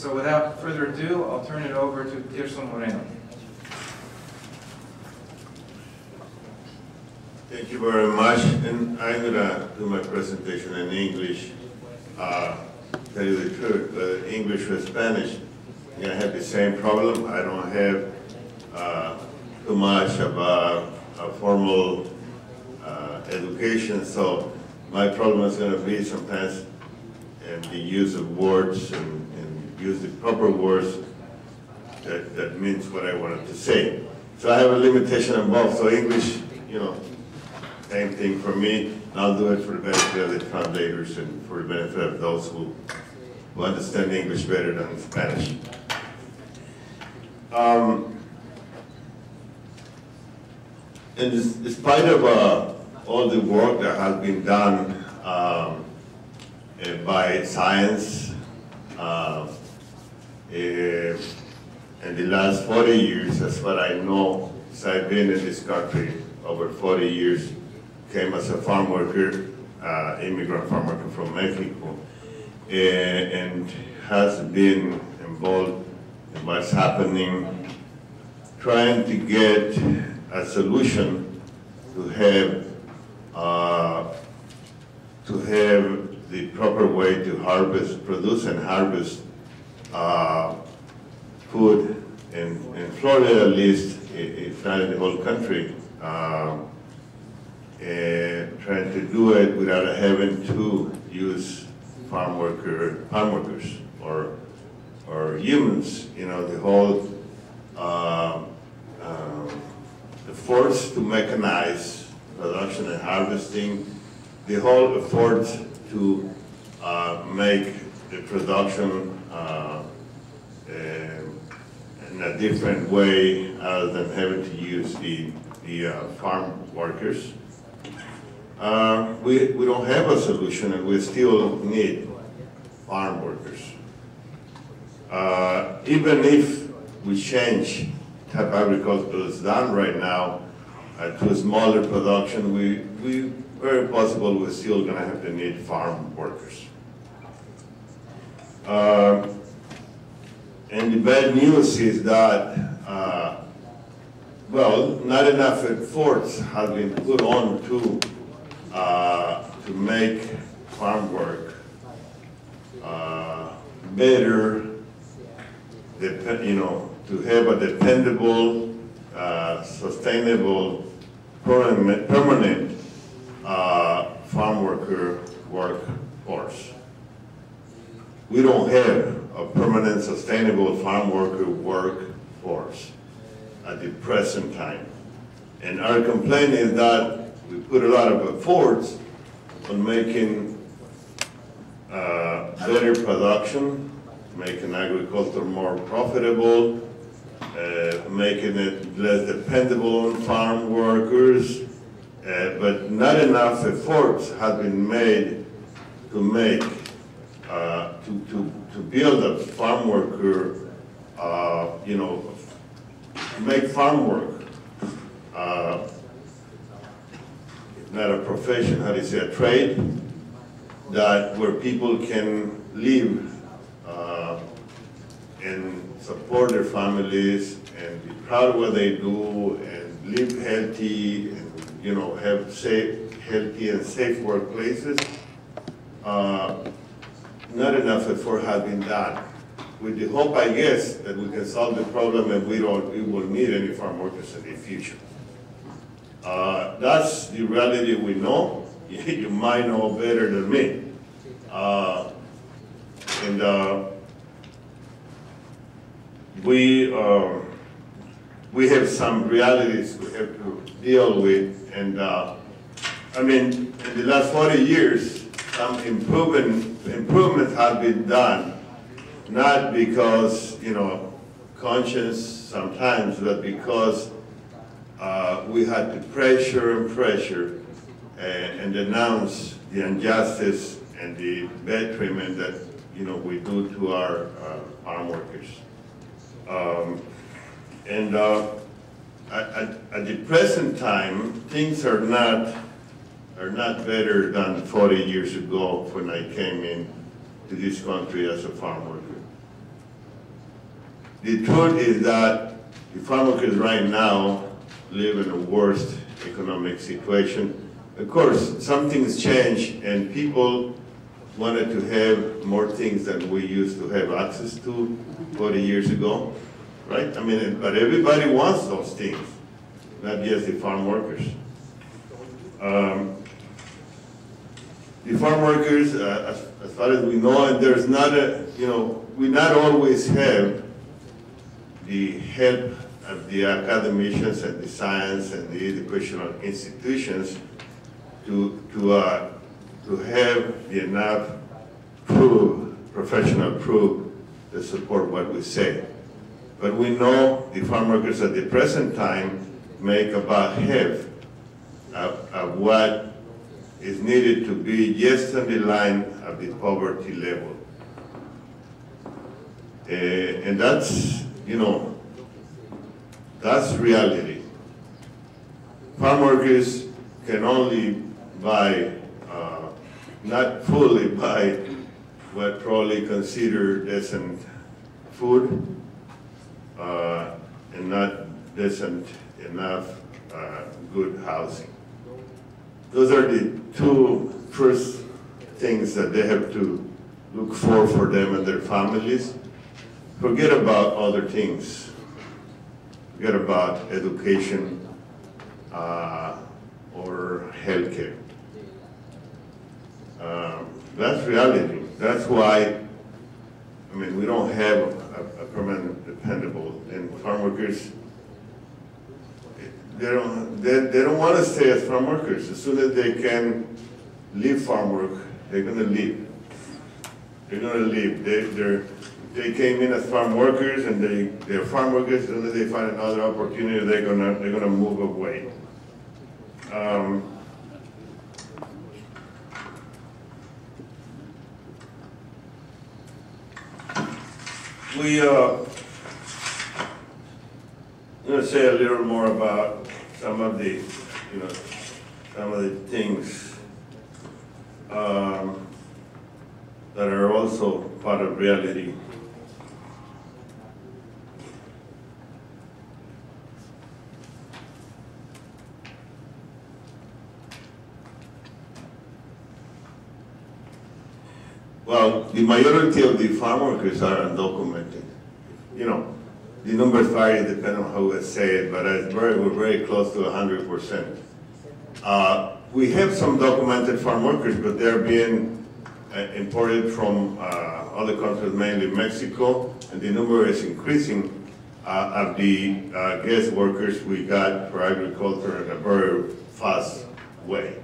So without further ado, I'll turn it over to Tirso Moreno. Thank you very much, and I'm gonna do my presentation in English. Tell you the truth, English or Spanish, I'm gonna have the same problem. I don't have too much of a formal education, so my problem is gonna be sometimes in the use of words and use the proper words that means what I wanted to say. So I have a limitation on both, so English, you know, same thing for me. I'll do it for the benefit of the translators and for the benefit of those who understand English better than Spanish. And in spite of all the work that has been done by science in the last 40 years, that's what I know, since I've been in this country over 40 years, came as a farm worker, immigrant farm worker from Mexico, and has been involved in what's happening, trying to get a solution to have the proper way to produce and harvest food in Florida, at least, if not in the whole country. Trying to do it without having to use farm workers or humans. You know, the whole the force to mechanize production and harvesting, the whole effort to make the production in a different way other than having to use the farm workers. We don't have a solution, and we still need farm workers. Even if we change type agriculture is done right now to a smaller production, we very possible we're still going to have to need farm workers. And the bad news is that well, not enough efforts have been put on to make farm work better, you know, to have a dependable, sustainable, permanent farm worker workforce. We don't have a permanent, sustainable farm worker workforce at the present time. And our complaint is that we put a lot of efforts on making better production, making agriculture more profitable, making it less dependable on farm workers, but not enough efforts have been made to make to build a farm worker, you know, make farm work not a profession, how do you say, a trade, where people can live and support their families and be proud of what they do and live healthy and, you know, have healthy and safe workplaces. Not enough effort has been done. With the hope, I guess, that we can solve the problem and we will need any farm workers in the future. That's the reality we know. You might know better than me. We have some realities we have to deal with, and I mean, in the last 40 years, some improvements have been done, not because, you know, conscience sometimes, but because we had to pressure and denounce the injustice and the bad treatment that, you know, we do to our farm workers. At the present time, things are not better than 40 years ago when I came in to this country as a farm worker. The truth is that the farm workers right now live in a worst economic situation. Of course, some things change, and people wanted to have more things than we used to have access to 40 years ago, right? I mean, but everybody wants those things, not just the farm workers. The farm workers, as far as we know, and there's not a, we not always have the help of the academicians and the science and the educational institutions to have the enough professional proof to support what we say. But we know the farm workers at the present time make about half of what is needed to be just on the line of the poverty level. And that's, that's reality. Farm workers can only buy, not fully buy what probably considered decent food, and not decent enough good housing. Those are the two first things that they have to look for them and their families. Forget about other things. Forget about education or healthcare. That's reality. That's why, we don't have a permanent dependable, and farm workers, they don't want to stay as farm workers. As soon as they can leave farm work, they're going to leave. They're going to leave. They came in as farm workers, and they're farm workers. As soon as they find another opportunity, they're going to move away. I'm going to say a little more about some of the, things that are also part of reality. Well, the majority of the farm workers are undocumented. The numbers vary depending on how we say it, but we're very close to 100%. We have some documented farm workers, but they're being imported from other countries, mainly Mexico, and the number is increasing of the guest workers we got for agriculture in a very fast way.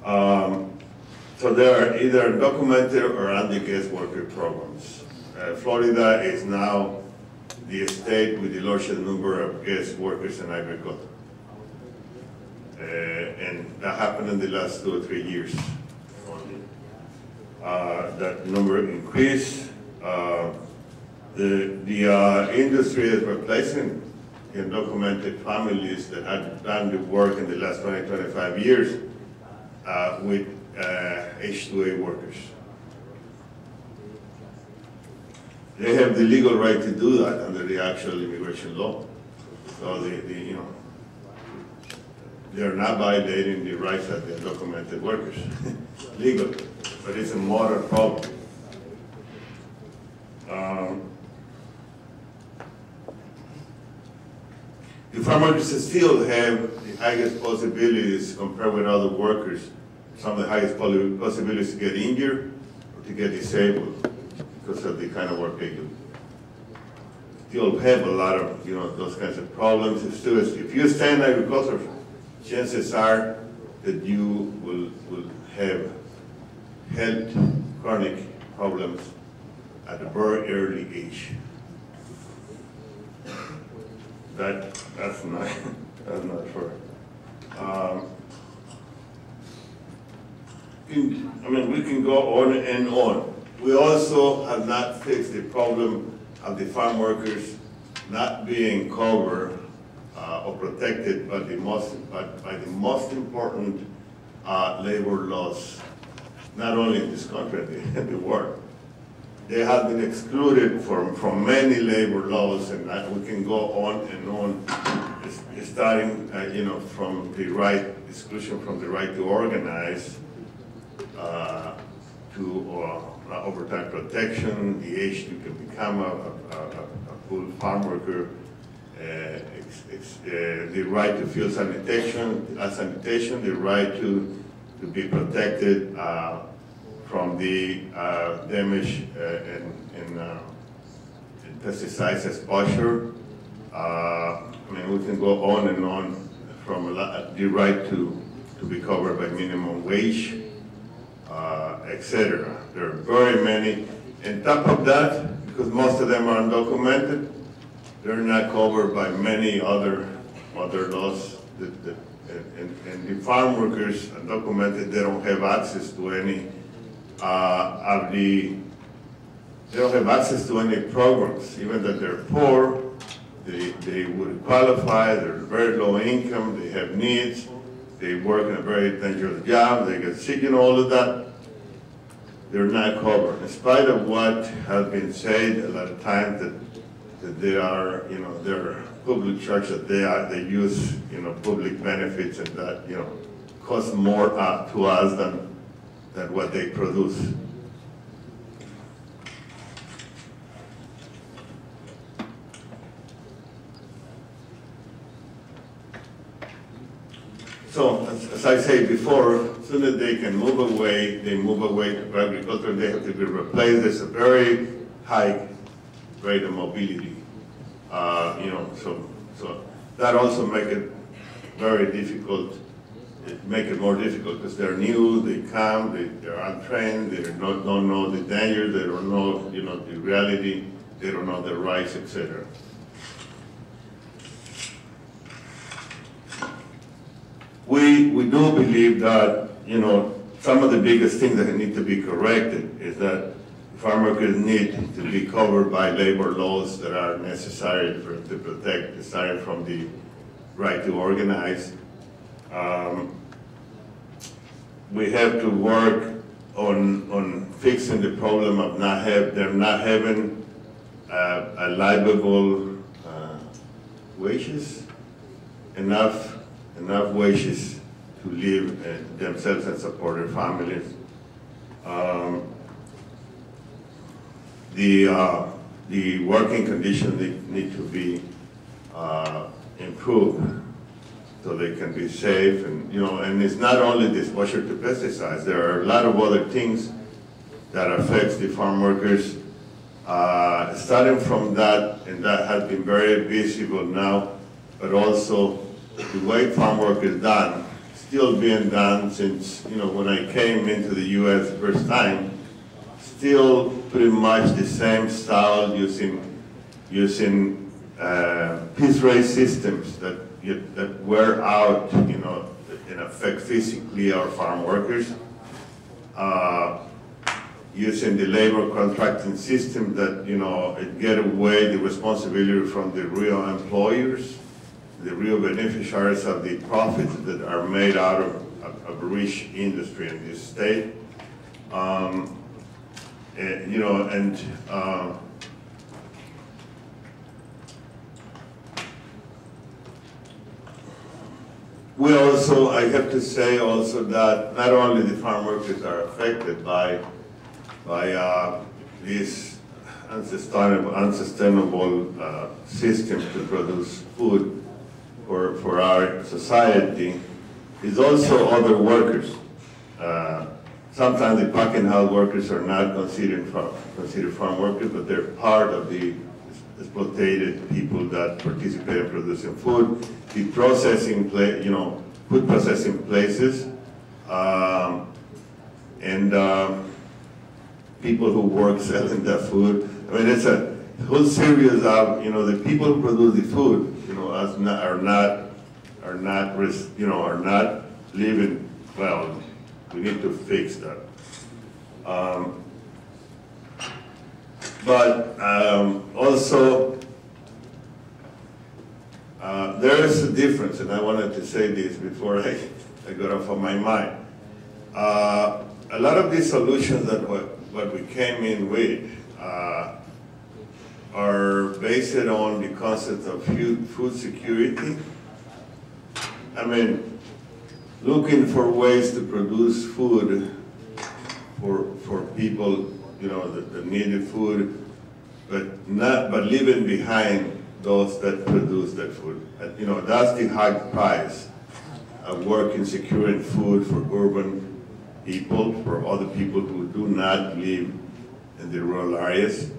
So there are either documented or under-guest worker programs. Florida is now the state with the largest number of guest workers in agriculture. And that happened in the last 2 or 3 years only. That number increased. The industry is replacing undocumented families that had done the work in the last 20, 25 years with H-2A workers. They have the legal right to do that under the actual immigration law. So they're not violating the rights of the undocumented workers legally, but it's a moral problem. The farm workers still have the highest possibilities compared with other workers. Some of the highest possibilities to get injured or to get disabled because of the kind of work they do. Still have a lot of those kinds of problems. If you stay in agriculture, chances are that you will have health chronic problems at a very early age. That's not fair. We can go on and on. We also have not fixed the problem of the farm workers not being covered or protected by the most important labor laws, not only in this country, in the world. they have been excluded from many labor laws, and we can go on and on, starting from the right, exclusion from the right to organize, to overtime protection, the age to become a full farm worker, the right to field sanitation, the right to be protected from the damage in pesticides exposure. I mean, we can go on and on, from the right to be covered by minimum wage, etc. There are very many. On top of that, because most of them are undocumented, they're not covered by many other laws. And the farm workers, undocumented, they don't have access to any they don't have access to any programs, even that they're poor. They would qualify, they're very low income, they have needs, they work in a very dangerous job, they get sick, all of that. They're not covered. In spite of what has been said a lot of times that they are, they're public church, that they use, public benefits, and that, cost more to us than what they produce. So, as I said before, as soon as they can move away, they move away to agriculture, they have to be replaced. There's a very high rate of mobility. So that also make it very difficult. It make it more difficult because they're new, they come, they're untrained, they don't know the danger, they don't know, the reality, they don't know their rights, etc. We do believe that, some of the biggest things that need to be corrected is that farm workers need to be covered by labor laws that are necessary to protect, aside from the right to organize. We have to work on fixing the problem of them not having a livable wages, enough wages to live themselves and support their families. The working conditions need to be improved so they can be safe, and and it's not only the exposure to pesticides. There are a lot of other things that affects the farm workers. Starting from that, and that has been very visible now, but also the way farm work is done, still being done since, when I came into the U.S. the first time, still pretty much the same style, using piece-raised systems that wear out, and affect physically our farm workers. Using the labor contracting system that, it get away the responsibility from the real employers, the real beneficiaries of the profits that are made out of a rich industry in this state. We also, I have to say also that not only the farm workers are affected by this unsustainable system to produce food for our society, is also other workers. Sometimes the packing house workers are not considered farm workers, but they're part of the exploited people that participate in producing food. The processing, food processing places, and people who work selling the food. I mean, it's a whole series of, the people who produce the food, are not living well. We need to fix that. But also, there is a difference, and I wanted to say this before I got off of my mind. A lot of these solutions that what we came in with are based on the concept of food security. I mean, looking for ways to produce food for people, you know, that needed food, but leaving behind those that produce that food. And, you know, that's the high price of working securing food for urban people, for other people who do not live in the rural areas.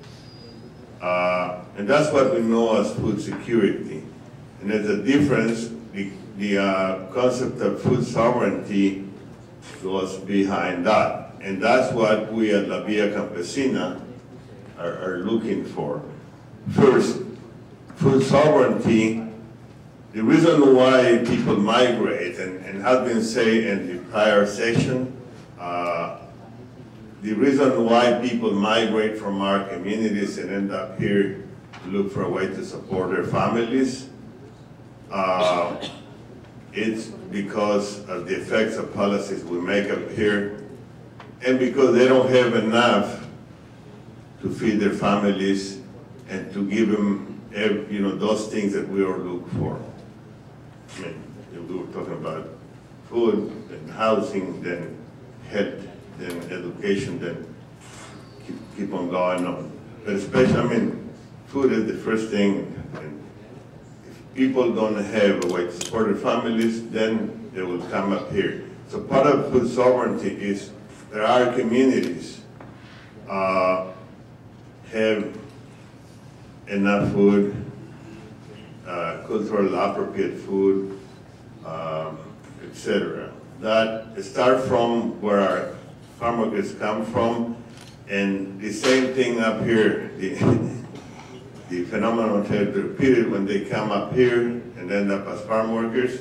And that's what we know as food security. And there's a difference. The concept of food sovereignty goes behind that. And that's what we at La Via Campesina are looking for. First, food sovereignty, the reason why people migrate, and has been said in the prior session, the reason why people migrate from our communities and end up here to look for a way to support their families, it's because of the effects of policies we make up here, and because they don't have enough to feed their families and to give them, you know, those things that we all look for. I mean, we were talking about food, then housing, then health, then education, then keep on going on. But especially, I mean, food is the first thing. And if people don't have a way to support their families, then they will come up here. So part of food sovereignty is that our communities have enough food, culturally appropriate food, etc. That start from where our farm workers come from, and the same thing up here. The phenomenon has repeated when they come up here and end up as farm workers.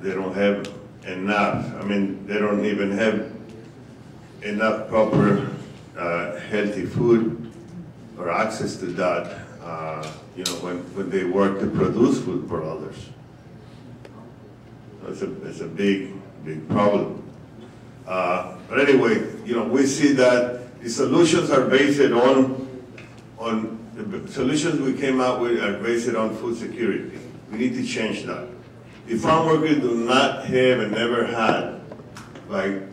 They don't have enough. I mean, they don't even have enough proper healthy food or access to that, you know, when they work to produce food for others. It's a big problem. But anyway, you know, we see that the solutions are based on the solutions we came out with are based on food security. We need to change that. The farm workers do not have and never had, like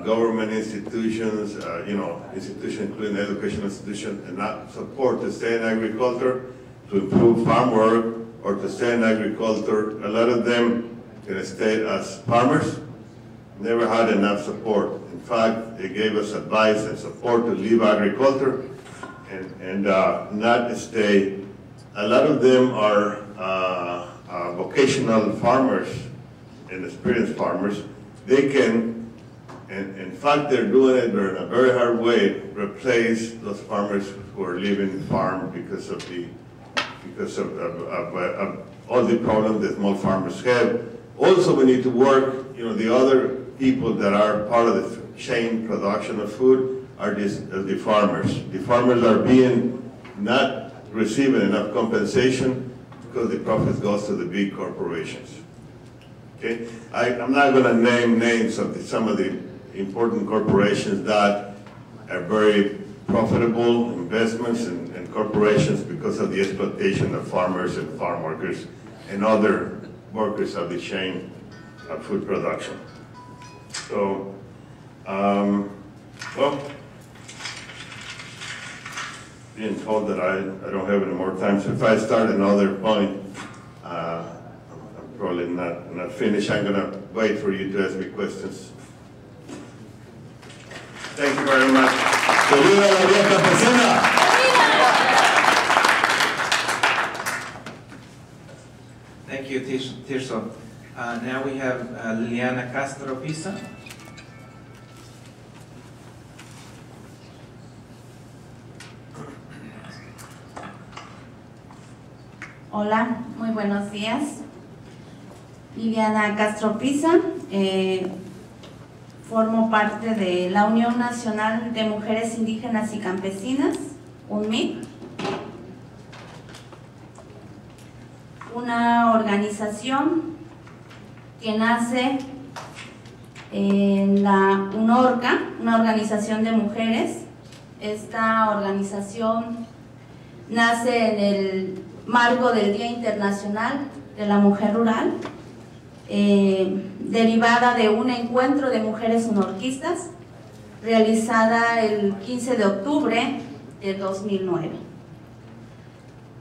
government institutions, you know, institutions including educational institutions, and not support to stay in agriculture, to improve farm work, or to stay in agriculture. A lot of them can stay as farmers, never had enough support. In fact, they gave us advice and support to leave agriculture and not stay. A lot of them are vocational farmers and experienced farmers. They can, and in fact they're doing it in a very hard way, replace those farmers who are leaving farm because of all the problems that small farmers have. Also, we need to work, you know, the other people that are part of the chain production of food are the farmers. The farmers are not receiving enough compensation because the profits goes to the big corporations. Okay, I'm not going to name names of some of the important corporations that are very profitable investments and corporations because of the exploitation of farmers and farm workers and other workers of the chain of food production. So, well, being told that I don't have any more time, so if I start another point, I'm probably not finished. I'm going to wait for you to ask me questions. Thank you very much. ¡Que viva la Vía Campesina! Thank you, Tirso. Now we have Liliana Castro Pisa. Hola, muy buenos días. Liliana Castro Pisa, formo parte de la Unión Nacional de Mujeres Indígenas y Campesinas, UNMIC, una organización que nace en la UNORCA, una organización de mujeres Esta organización nace en el marco del Día Internacional de la Mujer Rural, derivada de un encuentro de mujeres unorquistas realizada el 15 de octubre de 2009,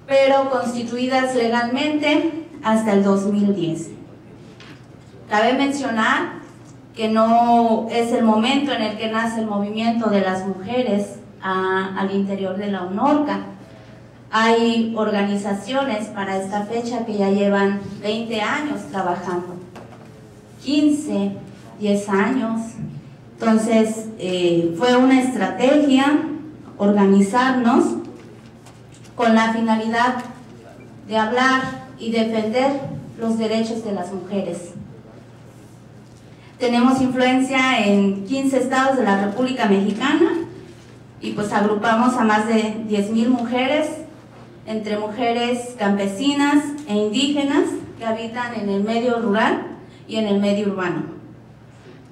pero constituidas legalmente hasta el 2010. Cabe mencionar que no es el momento en el que nace el movimiento de las mujeres al interior de la UNORCA. Hay organizaciones para esta fecha que ya llevan 20 años trabajando, 15, 10 años. Entonces, fue una estrategia organizarnos con la finalidad de hablar y defender los derechos de las mujeres. Tenemos influencia en 15 estados de la República Mexicana y pues agrupamos a más de 10,000 mujeres, entre mujeres campesinas e indígenas que habitan en el medio rural y en el medio urbano.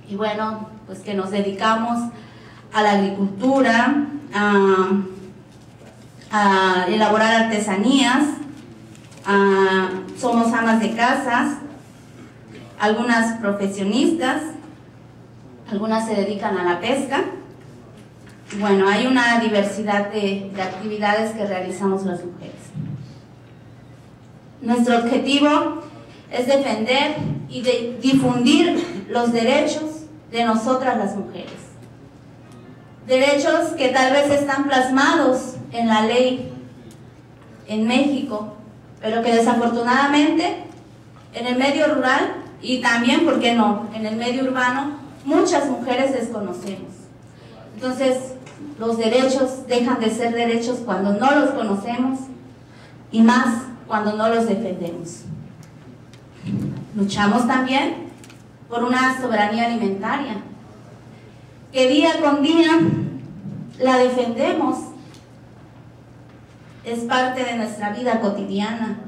Y bueno, pues que nos dedicamos a la agricultura, a elaborar artesanías, somos amas de casas, algunas profesionistas, algunas se dedican a la pesca. Bueno, hay una diversidad de actividades que realizamos las mujeres. Nuestro objetivo es defender y difundir los derechos de nosotras las mujeres. Derechos que tal vez están plasmados en la ley en México, pero que desafortunadamente en el medio rural y también, ¿por qué no?, en el medio urbano, muchas mujeres desconocemos. Entonces, los derechos dejan de ser derechos cuando no los conocemos y más cuando no los defendemos. Luchamos también por una soberanía alimentaria, que día con día la defendemos, es parte de nuestra vida cotidiana.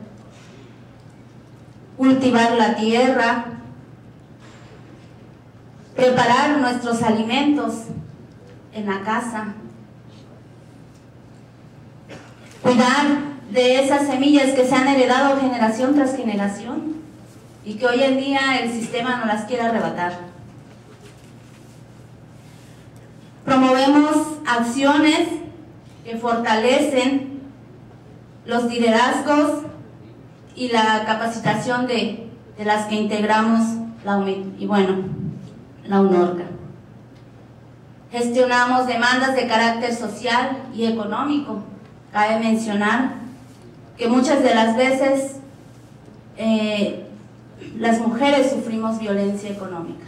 Cultivar la tierra, preparar nuestros alimentos en la casa, cuidar de esas semillas que se han heredado generación tras generación y que hoy en día el sistema no las quiere arrebatar. Promovemos acciones que fortalecen los liderazgos y la capacitación de las que integramos la UNORCA. Gestionamos demandas de carácter social y económico. Cabe mencionar que muchas de las veces las mujeres sufrimos violencia económica.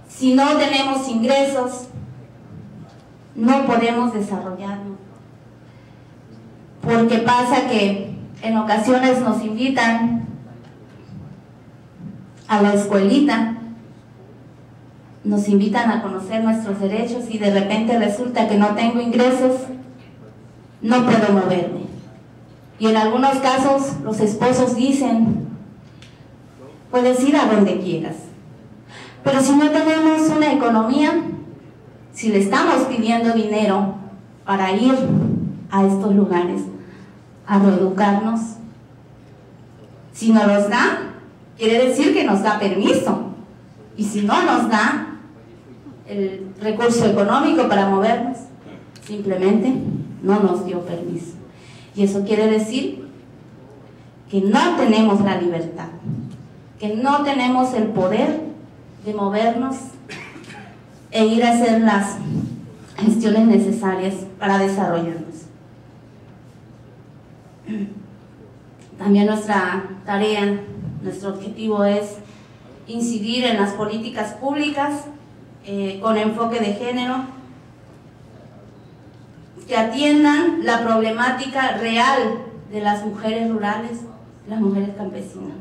Si no tenemos ingresos, no podemos desarrollarnos. Porque pasa que en ocasiones nos invitan a la escuelita, nos invitan a conocer nuestros derechos y de repente resulta que no tengo ingresos, no puedo moverme. Y en algunos casos los esposos dicen, puedes ir a donde quieras. Pero si no tenemos una economía, si le estamos pidiendo dinero para ir a estos lugares, a reeducarnos, si no los da, quiere decir que nos da permiso. Y si no nos da el recurso económico para movernos, simplemente no nos dio permiso. Y eso quiere decir que no tenemos la libertad, que no tenemos el poder de movernos e ir a hacer las gestiones necesarias para desarrollarnos. También nuestra tarea, nuestro objetivo es incidir en las políticas públicas con enfoque de género que atiendan la problemática real de las mujeres rurales, las mujeres campesinas.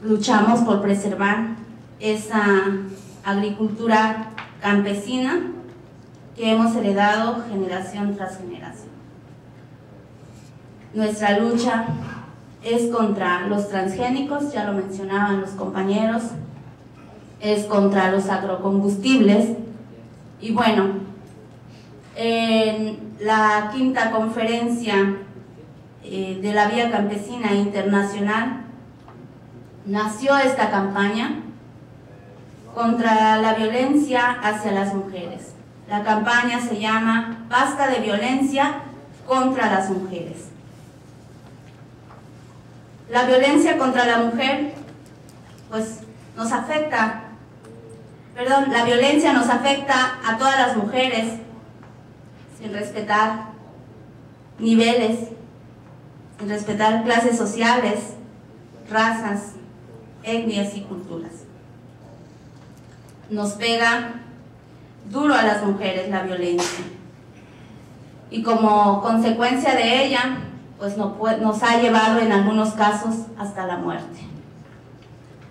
Luchamos por preservar esa agricultura campesina que hemos heredado generación tras generación. Nuestra lucha es contra los transgénicos, ya lo mencionaban los compañeros, es contra los agrocombustibles. Y bueno, en la quinta conferencia de la Vía Campesina Internacional nació esta campaña contra la violencia hacia las mujeres. La campaña se llama Basta de violencia contra las mujeres. La violencia contra la mujer, pues nos afecta, la violencia nos afecta a todas las mujeres, sin respetar niveles, sin respetar clases sociales, razas, etnias y culturas. Nos pega duro a las mujeres la violencia, y como consecuencia de ella, pues nos ha llevado en algunos casos hasta la muerte,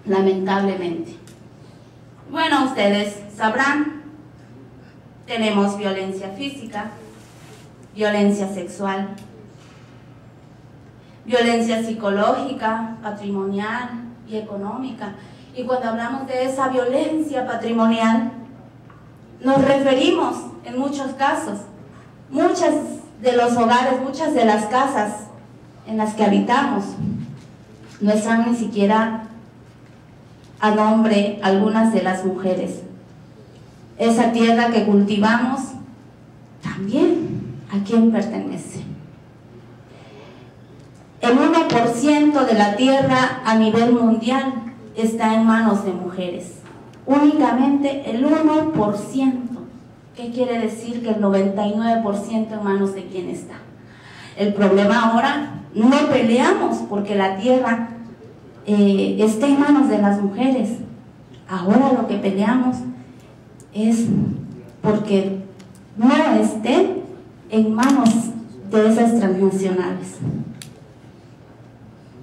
lamentablemente. Bueno, ustedes sabrán, tenemos violencia física, violencia sexual, violencia psicológica, patrimonial y económica. Y cuando hablamos de esa violencia patrimonial, nos referimos en muchos casos, muchos de los hogares, muchas de las casas en las que habitamos no están ni siquiera a nombre algunas de las mujeres. Esa tierra que cultivamos, también, ¿a quién pertenece? El 1% de la tierra a nivel mundial está en manos de mujeres. Únicamente el 1%. ¿Qué quiere decir? Que el 99% en manos de quién está. El problema ahora, no peleamos porque la tierra esté en manos de las mujeres. Ahora lo que peleamos es porque no esté en manos de esas transnacionales.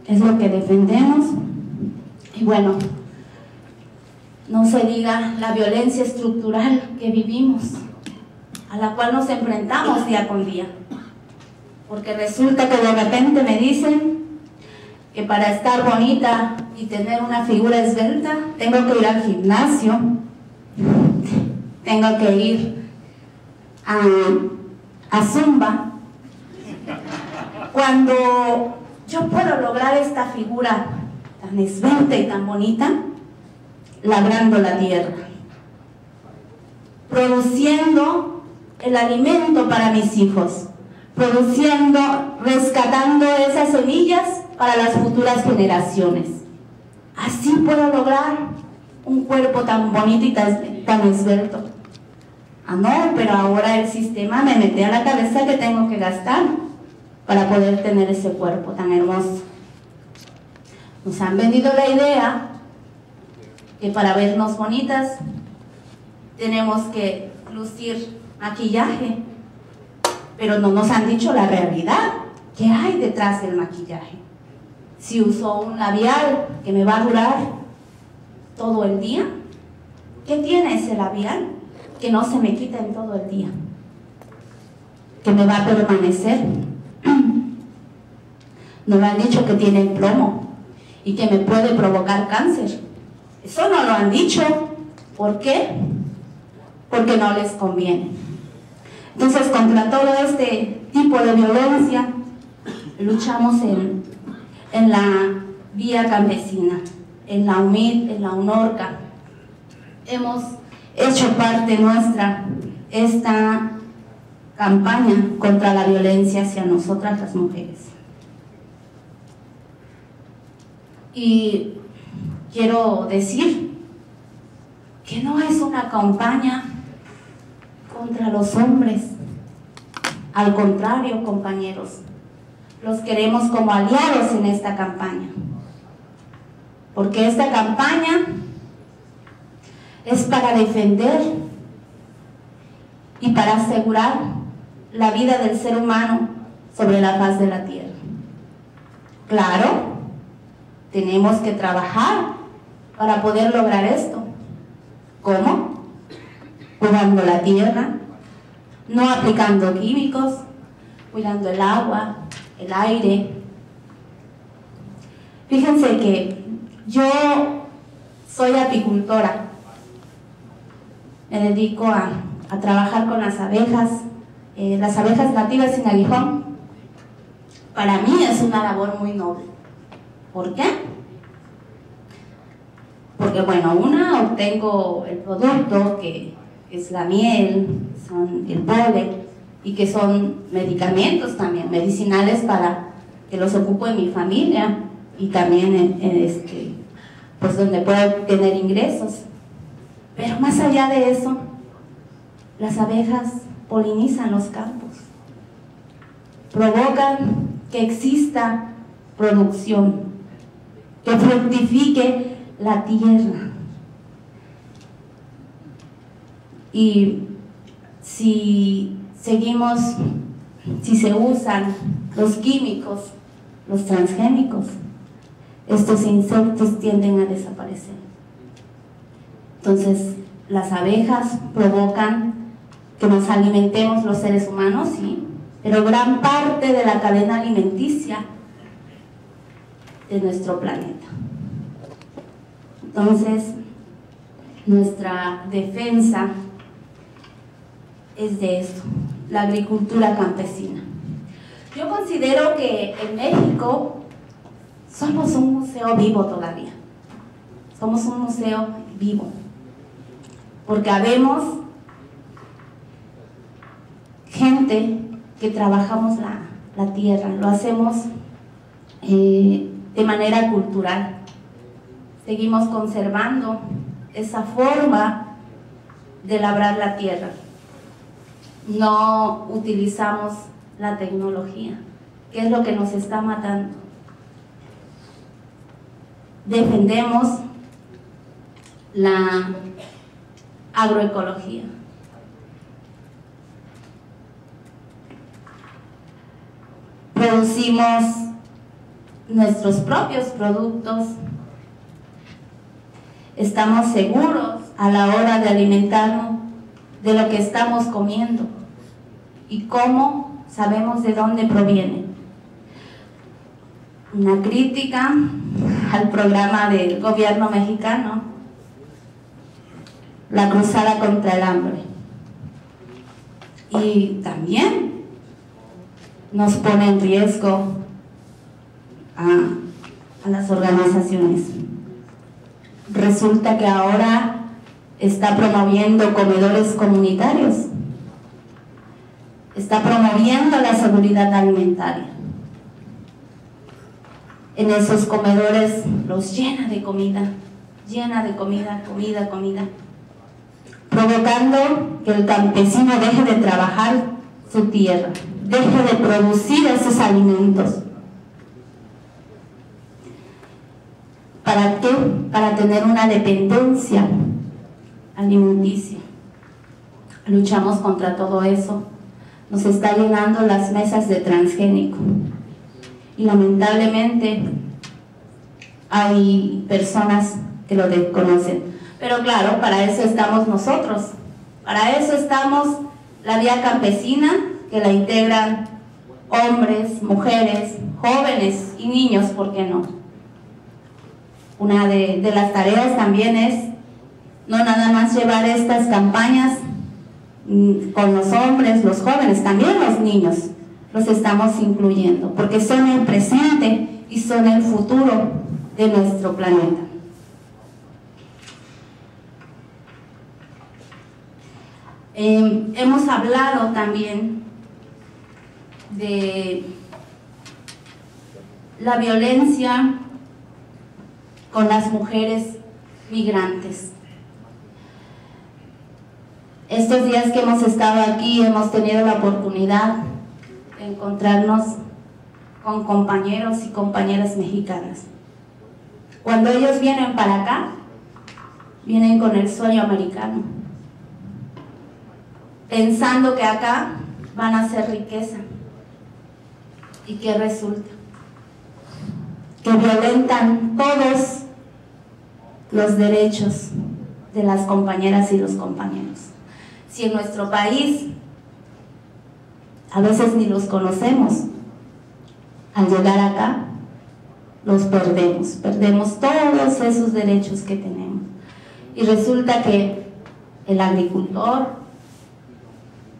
Es lo que defendemos. Y bueno, no se diga la violencia estructural que vivimos, a la cual nos enfrentamos día con día. Porque resulta que de repente me dicen que para estar bonita y tener una figura esbelta, tengo que ir al gimnasio, tengo que ir a Zumba, cuando yo puedo lograr esta figura tan esbelta y tan bonita, labrando la tierra, produciendo el alimento para mis hijos, produciendo, rescatando esas semillas para las futuras generaciones. Así puedo lograr un cuerpo tan bonito y tan esbelto. Ah, no, pero ahora el sistema me mete a la cabeza que tengo que gastar para poder tener ese cuerpo tan hermoso. Nos han vendido la idea que para vernos bonitas tenemos que lucir maquillaje, pero no nos han dicho la realidad. ¿Qué hay detrás del maquillaje? Si uso un labial que me va a durar todo el día, ¿qué tiene ese labial que no se me quita en todo el día? Que me va a permanecer. Nos han dicho que tiene plomo y que me puede provocar cáncer. Eso no lo han dicho. ¿Por qué? Porque no les conviene. Entonces, contra todo este tipo de violencia, luchamos en la Vía Campesina, en la UMID, en la UNORCA. Hemos hecho parte nuestra esta campaña contra la violencia hacia nosotras las mujeres. Y quiero decir que no es una campaña contra los hombres. Al contrario, compañeros, los queremos como aliados en esta campaña. Porque esta campaña es para defender y para asegurar la vida del ser humano sobre la faz de la tierra. Claro, tenemos que trabajar para poder lograr esto. ¿Cómo? Cuidando la tierra, no aplicando químicos, cuidando el agua, el aire. Fíjense que yo soy apicultora me dedico a trabajar con las abejas nativas sin aguijón. Para mí es una labor muy noble. ¿Por qué? Porque, bueno, obtengo el producto que es la miel, son el polen, y que son medicamentos también, medicinales para que los ocupo en mi familia y también pues donde puedo tener ingresos. Pero más allá de eso, las abejas polinizan los campos, provocan que exista producción, que fructifique la tierra. Y si se usan los químicos, los transgénicos, estos insectos tienden a desaparecer. Entonces, las abejas provocan que nos alimentemos los seres humanos, sí, pero gran parte de la cadena alimenticia de nuestro planeta. Entonces, nuestra defensa es de esto, la agricultura campesina. Yo considero que en México somos un museo vivo todavía. Somos un museo vivo. Porque habemos gente que trabajamos la tierra, lo hacemos de manera cultural. Seguimos conservando esa forma de labrar la tierra. No utilizamos la tecnología, que es lo que nos está matando. Defendemos la agroecología. Producimos nuestros propios productos. Estamos seguros a la hora de alimentarnos de lo que estamos comiendo y cómo sabemos de dónde proviene. Una crítica al programa del gobierno mexicano, la cruzada contra el hambre, y también nos pone en riesgo a las organizaciones. Resulta que ahora está promoviendo comedores comunitarios, está promoviendo la seguridad alimentaria. En esos comedores los llena de comida, provocando que el campesino deje de trabajar su tierra, deje de producir esos alimentos. ¿Para qué? Para tener una dependencia alimenticia. Luchamos contra todo eso. Nos está llenando las mesas de transgénico. Y lamentablemente hay personas que lo desconocen. Pero claro, para eso estamos nosotros. Para eso estamos la Vía Campesina, que la integran hombres, mujeres, jóvenes y niños, ¿por qué no? Una de las tareas también es no nada más llevar estas campañas con los hombres, los jóvenes, también los niños los estamos incluyendo, porque son el presente y son el futuro de nuestro planeta. Hemos hablado también de la violencia con las mujeres migrantes. Estos días que hemos estado aquí hemos tenido la oportunidad de encontrarnos con compañeros y compañeras mexicanas. Cuando ellos vienen para acá, vienen con el sueño americano, pensando que acá van a hacer riqueza. ¿Y qué resulta? Que violentan todos los derechos de las compañeras y los compañeros. Si en nuestro país a veces ni los conocemos, al llegar acá los perdemos todos esos derechos que tenemos. Y resulta que el agricultor,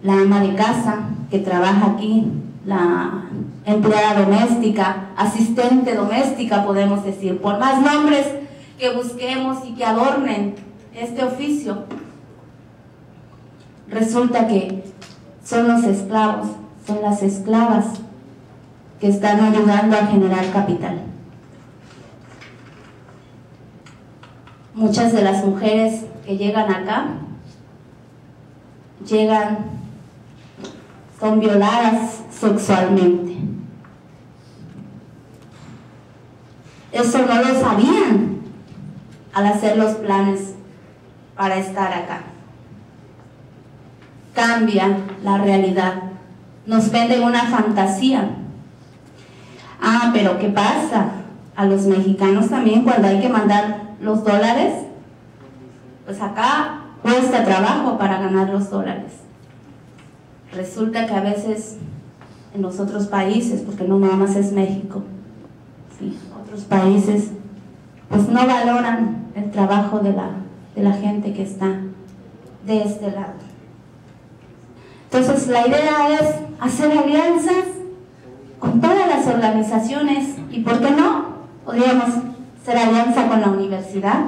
la ama de casa que trabaja aquí, la empleada doméstica, asistente doméstica, podemos decir, por más nombres que busquemos y que adornen este oficio, resulta que son los esclavos, son las esclavas que están ayudando a generar capital. Muchas de las mujeres que llegan acá, son violadas sexualmente. Eso no lo sabían al hacer los planes para estar acá. Cambia la realidad. Nos venden una fantasía. Ah, pero ¿qué pasa? A los mexicanos también cuando hay que mandar los dólares, pues acá cuesta trabajo para ganar los dólares. Resulta que a veces en los otros países, porque no nada más es México, sí, otros países, pues no valoran el trabajo de la gente que está de este lado. Entonces la idea es hacer alianzas con todas las organizaciones y ¿por qué no? Podríamos hacer alianza con la universidad.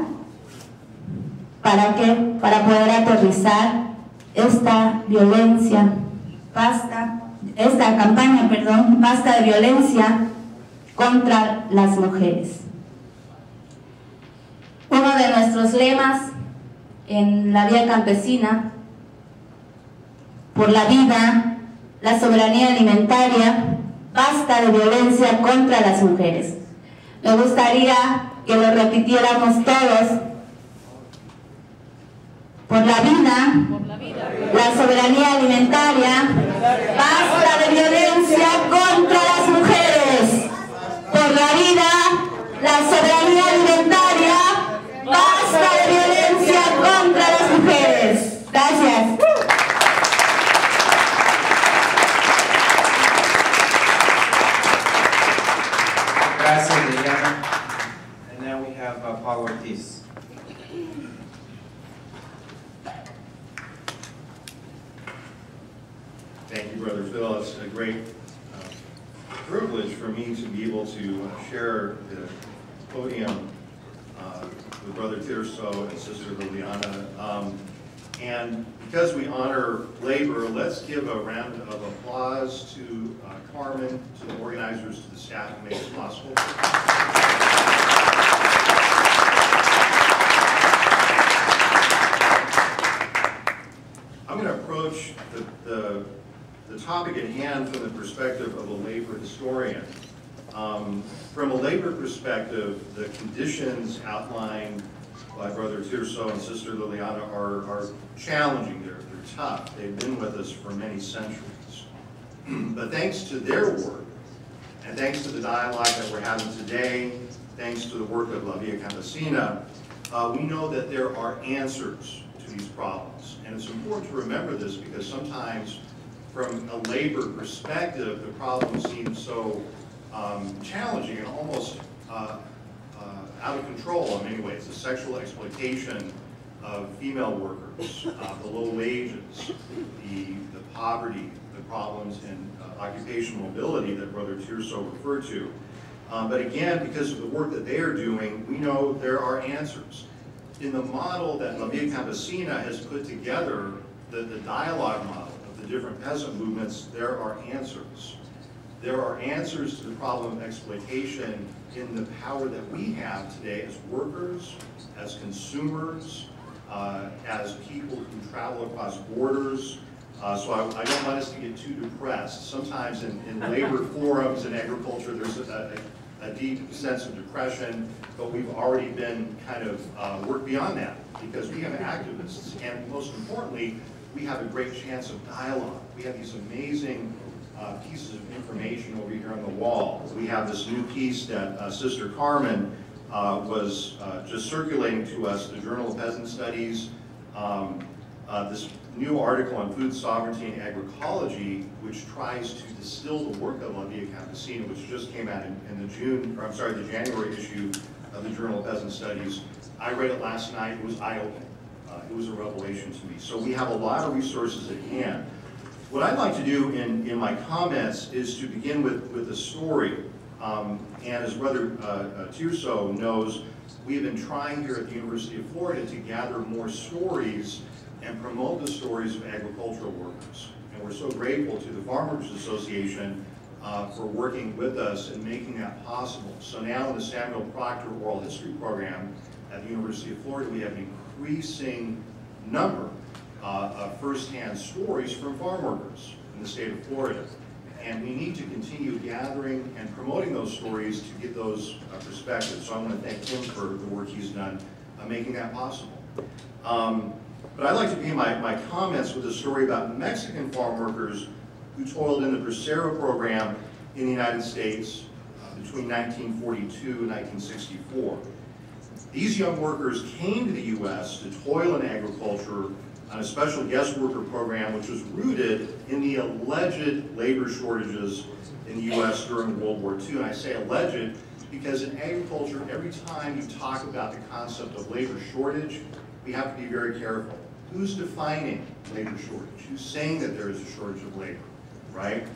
¿Para qué? Para poder aterrizar esta violencia, esta campaña, basta de violencia contra las mujeres. Uno de nuestros lemas en la vía campesina, por la vida, la soberanía alimentaria, basta de violencia contra las mujeres. Me gustaría que lo repitiéramos todos. Por la vida, la soberanía alimentaria, basta de violencia contra las mujeres. Por la vida, la soberanía alimentaria, basta de violencia contra las mujeres. Gracias. Gracias, Liliana. And now we have Paulo Ortiz. Thank you, Brother Phil. It's a great privilege for me to be able to share the podium with Brother Tirso and Sister Liliana. And because we honor labor, let's give a round of applause to Carmen, to the organizers, to the staff who made this possible. I'm going to approach the topic at hand from the perspective of a labor historian. From a labor perspective, the conditions outlined by Brother Tirso and Sister Liliana are challenging. They're tough. They've been with us for many centuries. But thanks to their work, and thanks to the dialogue that we're having today, thanks to the work of La Via Campesina, we know that there are answers to these problems. And it's important to remember this because sometimes from a labor perspective, the problem seems so challenging and almost out of control in many ways. The sexual exploitation of female workers, the low wages, the poverty, the problems in occupational mobility that Brother Tirso referred to. But again, because of the work that they are doing, we know there are answers. In the model that La Via Campesina has put together, the dialogue model of the different peasant movements, there are answers. There are answers to the problem of exploitation in the power that we have today as workers, as consumers, as people who travel across borders. So I don't want us to get too depressed. Sometimes in labor forums in agriculture, there's a deep sense of depression, but we've already been kind of worked beyond that because we have activists, and most importantly, we have a great chance of dialogue. We have these amazing pieces of information over here on the wall. We have this new piece that Sister Carmen was just circulating to us, the Journal of Peasant Studies, this new article on food sovereignty and agroecology, which tries to distill the work of La Via Campesina, which just came out in the January issue of the Journal of Peasant Studies. I read it last night. It was eye-opening. It was a revelation to me. So we have a lot of resources at hand. What I'd like to do in my comments is to begin with a story. And as Brother Tirso knows, we have been trying here at the University of Florida to gather more stories and promote the stories of agricultural workers. And we're so grateful to the Farmers Association for working with us and making that possible. So now in the Samuel Proctor Oral History Program at the University of Florida, we have an increasing number of first-hand stories from farm workers in the state of Florida. And we need to continue gathering and promoting those stories to get those perspectives. So I want to thank him for the work he's done making that possible. But I'd like to begin my comments with a story about Mexican farm workers who toiled in the Bracero program in the United States between 1942 and 1964. These young workers came to the U.S. to toil in agriculture on a special guest worker program which was rooted in the alleged labor shortages in the U.S. during World War II. And I say alleged because in agriculture, every time you talk about the concept of labor shortage, we have to be very careful. Who's defining labor shortage? Who's saying that there is a shortage of labor, right?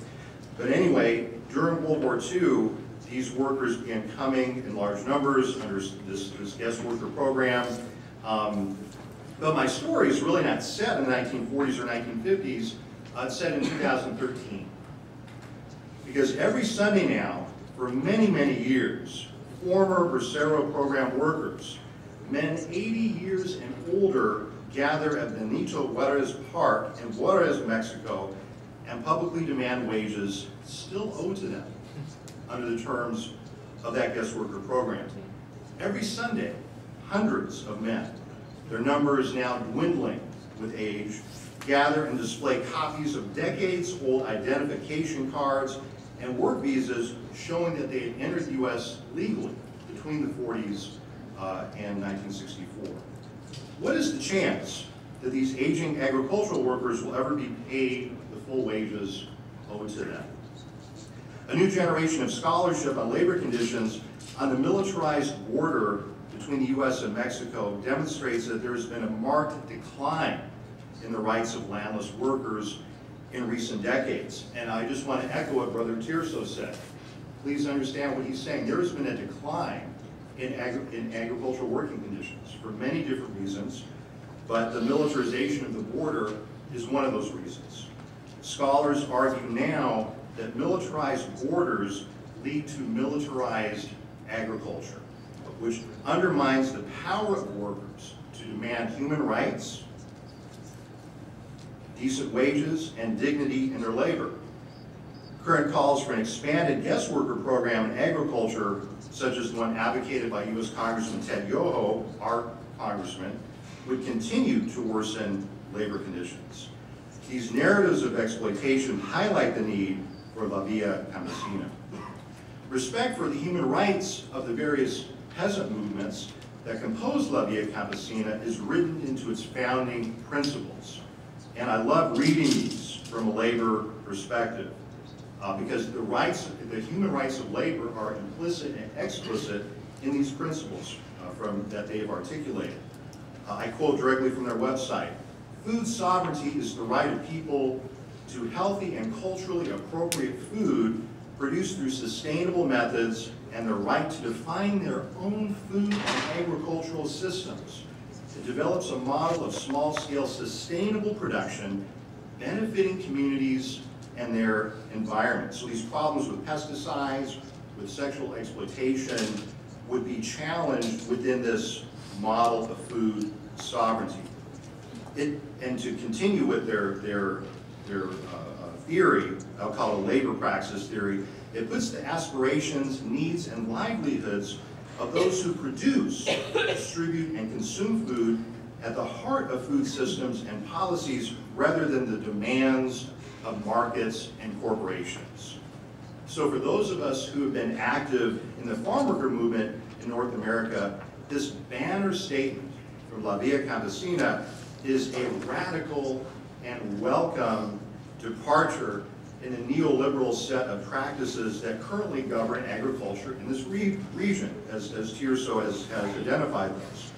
But anyway, during World War II, these workers began coming in large numbers under this guest worker program. But my story is really not set in the 1940s or 1950s. It's set in 2013. Because every Sunday now, for many, many years, former Bracero program workers, men 80 years and older, gather at Benito Juarez Park in Juarez, Mexico, and publicly demand wages still owed to them under the terms of that guest worker program. Every Sunday, hundreds of men, their number is now dwindling with age, gather and display copies of decades-old identification cards and work visas showing that they had entered the U.S. legally between the 40s and 1964. What is the chance that these aging agricultural workers will ever be paid the full wages owed to them? A new generation of scholarship on labor conditions on the militarized border between the U.S. and Mexico demonstrates that there has been a marked decline in the rights of landless workers in recent decades. And I just want to echo what Brother Tirso said. Please understand what he's saying. There has been a decline in agricultural working conditions for many different reasons, but the militarization of the border is one of those reasons. Scholars argue now that militarized borders lead to militarized agriculture, which undermines the power of workers to demand human rights, decent wages, and dignity in their labor. Current calls for an expanded guest worker program in agriculture, such as the one advocated by U.S. Congressman Ted Yoho, our congressman, would continue to worsen labor conditions. These narratives of exploitation highlight the need for La Via Campesina. Respect for the human rights of the various peasant movements that compose La Via Campesina is written into its founding principles. And I love reading these from a labor perspective because the human rights of labor are implicit and explicit in these principles that they have articulated. I quote directly from their website. Food sovereignty is the right of people to healthy and culturally appropriate food produced through sustainable methods and the right to define their own food and agricultural systems. It develops a model of small-scale sustainable production benefiting communities and their environment. So these problems with pesticides, with sexual exploitation would be challenged within this model of food sovereignty. And to continue with their theory, I'll call it a labor praxis theory, it puts the aspirations, needs, and livelihoods of those who produce, distribute, and consume food at the heart of food systems and policies rather than the demands of markets and corporations. So for those of us who have been active in the farm worker movement in North America, this banner statement from La Via Campesina is a radical and welcome departure in the neoliberal set of practices that currently govern agriculture in this region, as Tirso has identified those.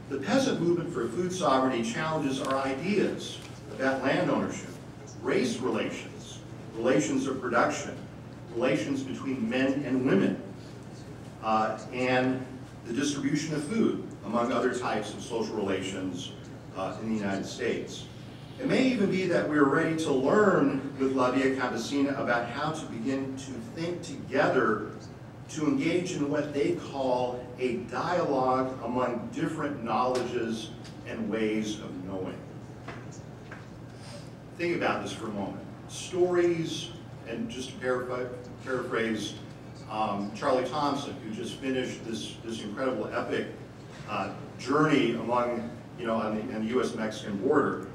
The peasant movement for food sovereignty challenges our ideas about land ownership, race relations, relations of production, relations between men and women, and the distribution of food, among other types of social relations in the United States. It may even be that we're ready to learn with La Via Campesina about how to begin to think together to engage in what they call a dialogue among different knowledges and ways of knowing. Think about this for a moment. Stories, and just to paraphrase Charlie Thompson, who just finished this incredible epic journey among, on the U.S.-Mexican border.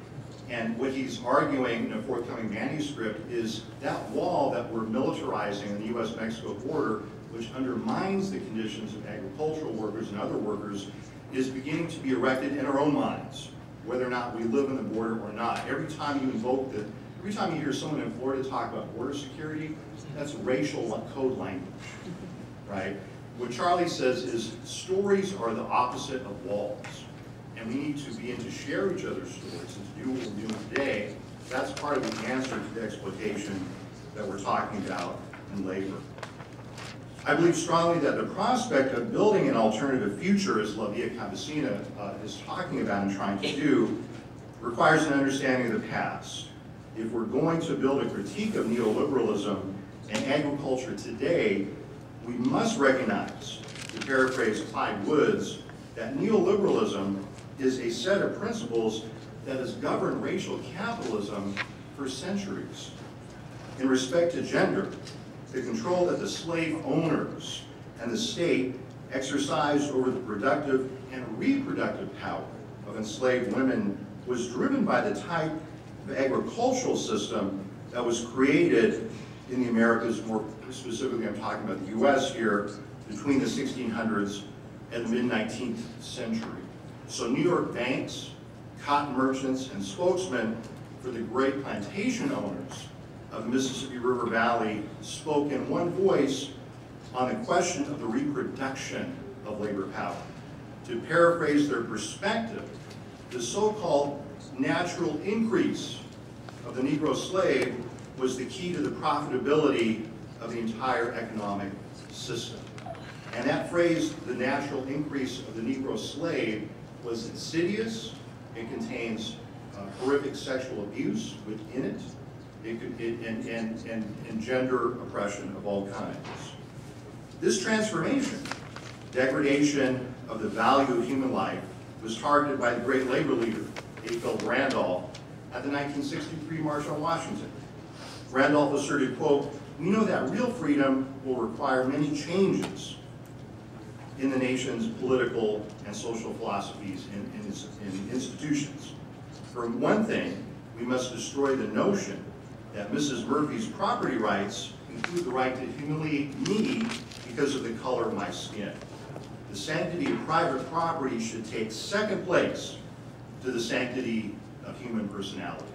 And what he's arguing in a forthcoming manuscript is that wall that we're militarizing on the U.S.-Mexico border, which undermines the conditions of agricultural workers and other workers, is beginning to be erected in our own minds, whether or not we live on the border or not. Every time you hear someone in Florida talk about border security, that's racial code language, right? What Charlie says is stories are the opposite of walls. And we need to begin to share each other's stories and to do what we're doing today. That's part of the answer to the exploitation that we're talking about in labor. I believe strongly that the prospect of building an alternative future, as La Via Campesina is talking about and trying to do, requires an understanding of the past. If we're going to build a critique of neoliberalism and agriculture today, we must recognize, to paraphrase Clyde Woods, that neoliberalism is a set of principles that has governed racial capitalism for centuries. In respect to gender, the control that the slave owners and the state exercised over the productive and reproductive power of enslaved women was driven by the type of agricultural system that was created in the Americas, more specifically I'm talking about the US here, between the 1600s and the mid-19th century. So New York banks, cotton merchants, and spokesmen for the great plantation owners of the Mississippi River Valley spoke in one voice on the question of the reproduction of labor power. To paraphrase their perspective, the so-called natural increase of the Negro slave was the key to the profitability of the entire economic system. And that phrase, the natural increase of the Negro slave, was insidious. It contains horrific sexual abuse within it. And gender oppression of all kinds. This transformation, degradation of the value of human life, was targeted by the great labor leader, A. Randolph, at the 1963 March on Washington. Randolph asserted, quote, "We know that real freedom will require many changes in the nation's political and social philosophies and institutions. For one thing, we must destroy the notion that Mrs. Murphy's property rights include the right to humiliate me because of the color of my skin. The sanctity of private property should take second place to the sanctity of human personality."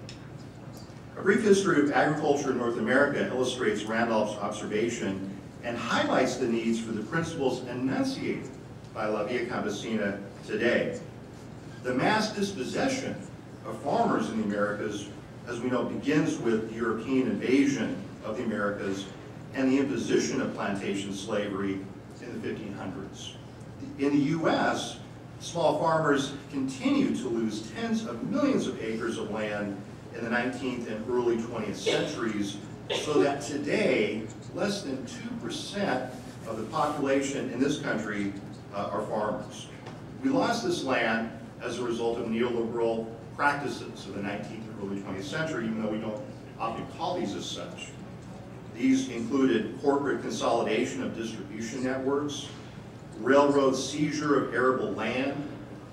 A brief history of agriculture in North America illustrates Randolph's observation and highlights the needs for the principles enunciated by La Via Campesina today. The mass dispossession of farmers in the Americas, as we know, begins with the European invasion of the Americas and the imposition of plantation slavery in the 1500s. In the U.S., small farmers continue to lose tens of millions of acres of land in the 19th and early 20th centuries, so that today, less than 2% of the population in this country are farmers. We lost this land as a result of neoliberal practices of the 19th and early 20th century, even though we don't often call these as such. These included corporate consolidation of distribution networks, railroad seizure of arable land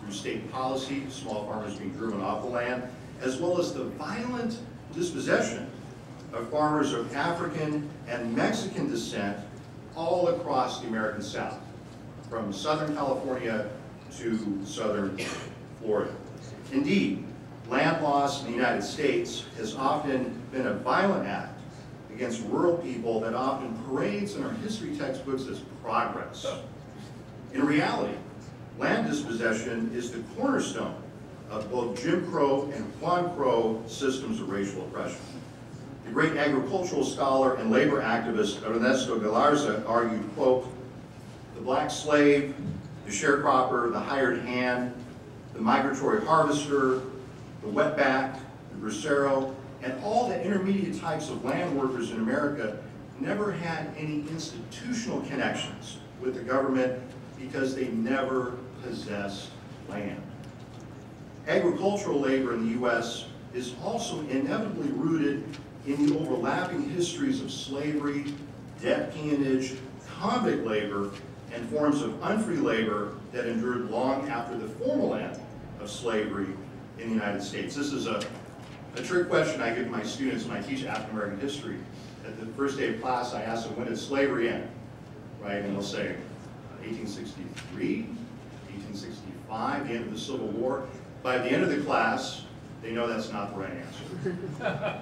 through state policy, small farmers being driven off the land, as well as the violent dispossession of farmers of African and Mexican descent all across the American South, from Southern California to Southern Florida. Indeed, land loss in the United States has often been a violent act against rural people that often parades in our history textbooks as progress. In reality, land dispossession is the cornerstone of both Jim Crow and Juan Crow systems of racial oppression. The great agricultural scholar and labor activist Ernesto Galarza argued, quote, the black slave, the sharecropper, the hired hand, the migratory harvester, the wetback, the bracero, and all the intermediate types of land workers in America never had any institutional connections with the government because they never possessed land. Agricultural labor in the U.S. is also inevitably rooted in the overlapping histories of slavery, debt peonage, convict labor, and forms of unfree labor that endured long after the formal end of slavery in the United States. This is a trick question I give my students when I teach African American history. At the first day of class, I ask them, when did slavery end? Right, and they'll say 1863, 1865, the end of the Civil War. By the end of the class, they know that's not the right answer.